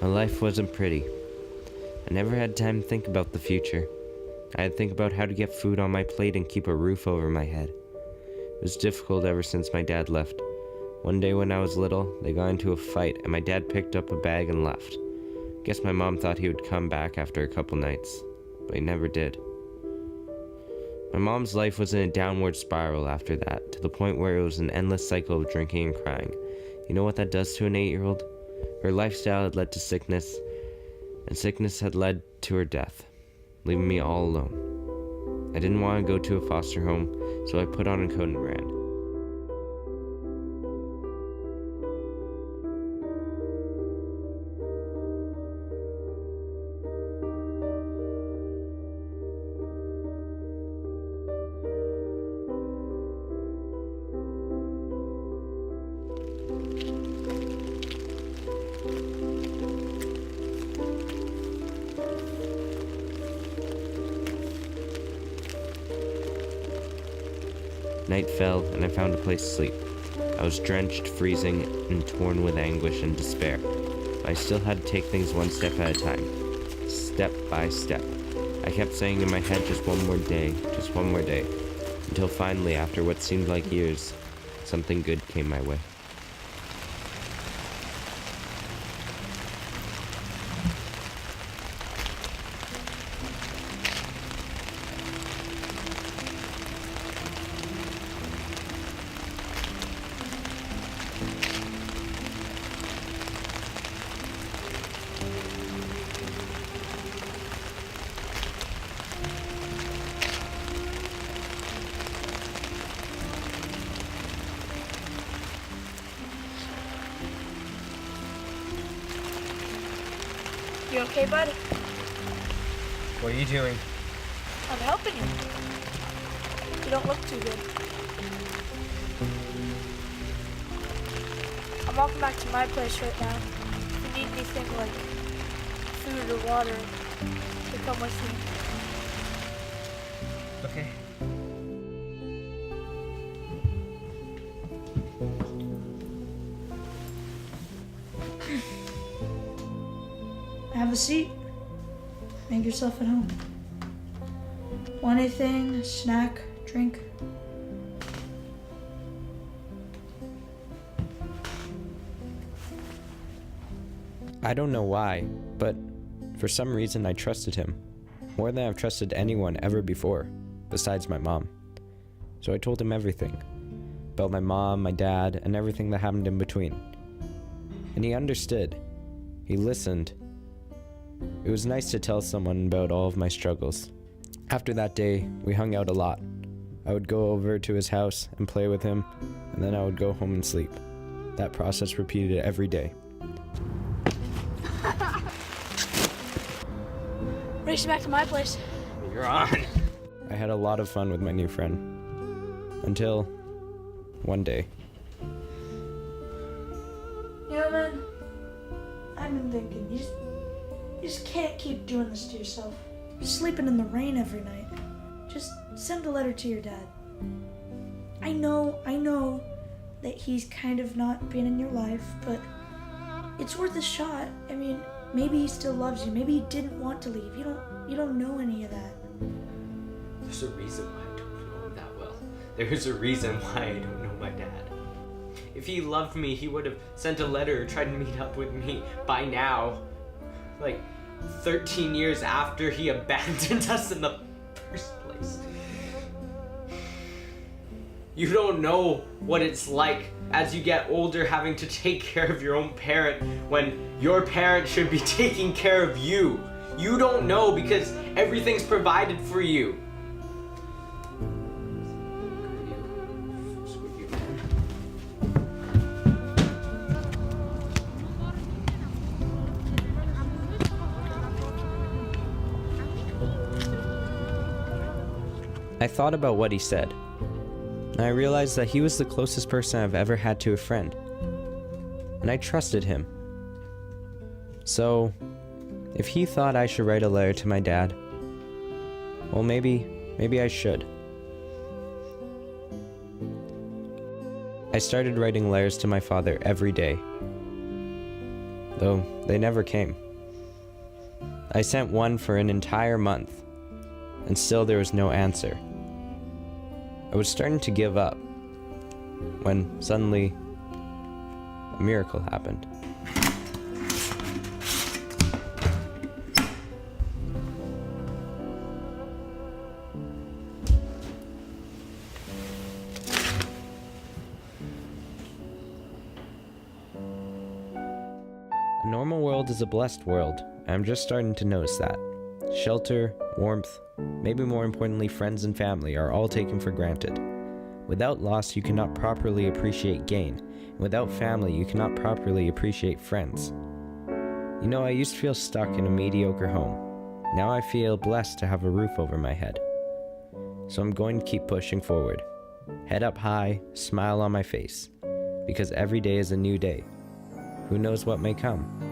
life wasn't pretty. I never had time to think about the future. I had to think about how to get food on my plate and keep a roof over my head. It was difficult ever since my dad left. One day when I was little, they got into a fight and my dad picked up a bag and left. Guess my mom thought he would come back after a couple nights, but he never did. My mom's life was in a downward spiral after that, to the point where it was an endless cycle of drinking and crying. You know what that does to an 8-year-old? Her lifestyle had led to sickness, and sickness had led to her death, leaving me all alone. I didn't want to go to a foster home, so I put on a coat and ran. Night fell, and I found a place to sleep. I was drenched, freezing, and torn with anguish and despair, but I still had to take things one step at a time, step by step. I kept saying in my head, just one more day, until finally, after what seemed like years, something good came my way. You okay, buddy? What are you doing? I'm helping you. You don't look too good. I'm walking back to my place right now. If you need anything like food or water, you come with me. Okay. Have a seat. Make yourself at home. Want anything? A snack? Drink? I don't know why, but for some reason I trusted him. More than I've trusted anyone ever before, besides my mom. So I told him everything. About my mom, my dad, and everything that happened in between. And he understood. He listened. It was nice to tell someone about all of my struggles. After that day, we hung out a lot. I would go over to his house and play with him, and then I would go home and sleep. That process repeated every day. Race back to my place. You're on! I had a lot of fun with my new friend. Until one day. You know, man, I've been thinking, you just can't keep doing this to yourself. You're sleeping in the rain every night. Just send a letter to your dad. I know that he's kind of not been in your life, but it's worth a shot. I mean, maybe he still loves you. Maybe he didn't want to leave. You don't know any of that. There's a reason why I don't know him that well. There's a reason why I don't know my dad. If he loved me, he would have sent a letter or tried to meet up with me by now. Like 13 years after he abandoned us in the first place. You don't know what it's like as you get older having to take care of your own parent when your parent should be taking care of you. You don't know because everything's provided for you. I thought about what he said, and I realized that he was the closest person I've ever had to a friend, and I trusted him. So, if he thought I should write a letter to my dad, well, maybe I should. I started writing letters to my father every day. though they never came. I sent one for an entire month, and still there was no answer. I was starting to give up when suddenly a miracle happened. A normal world is a blessed world, and I'm just starting to notice that. Shelter, warmth, maybe more importantly, friends and family are all taken for granted. Without loss, you cannot properly appreciate gain, and without family, you cannot properly appreciate friends. You know, I used to feel stuck in a mediocre home. Now I feel blessed to have a roof over my head. So I'm going to keep pushing forward. Head up high, smile on my face, because every day is a new day. Who knows what may come?